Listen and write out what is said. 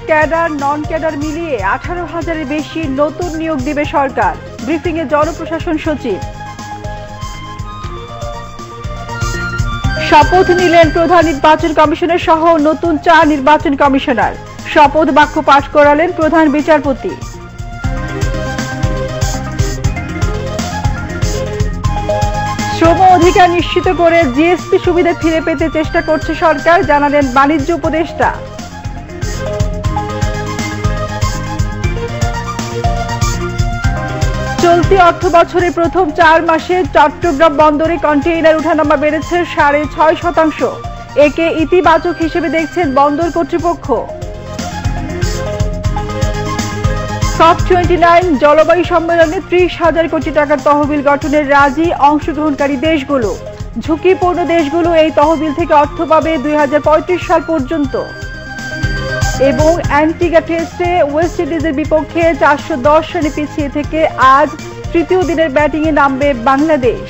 Cadre non cadre মিলিয়ে 18,000-এর বেশি নতুন নিয়োগ দিবে সরকার। ব্রিফিংয়ে জনপ্রশাসন সচিব। শপথ নিলেন প্রধান নির্বাচন কমিশনার সহ নতুন 4 নির্বাচন কমিশনার। শপথ বাক্য পাঠ করালেন প্রধান বিচারপতি। শ্রম অধিকার নিশ্চিত করে জিএসপি সুবিধা ফিরে পেতে চেষ্টা করছে সরকার, জানালেন বাণিজ্য উপদেষ্টা। চলতি অর্থ বছরের প্রথম 4 মাসে চট্টগ্রাম বন্দরে কন্টেইনার ওঠানামা বেড়েছে 6.5%। একে ইতিবাচক হিসেবে দেখছেন বন্দর কর্তৃপক্ষ। COP29 জলবায়ু সম্মেলনে 30,000 কোটি টাকার তহবিল গঠনের রাজি অংশগ্রহণকারী দেশগুলো। ঝুঁকিপূর্ণ দেশগুলো এই তহবিল থেকে অর্থ পাবে 2035 সাল পর্যন্ত। এবং অ্যান্টিগা টেস্টে ওয়েস্ট ইন্ডিজের বিপক্ষে 410 রানে পিছিয়ে থেকে আজ তৃতীয় দিনের ব্যাটিংয়ে নামবে বাংলাদেশ।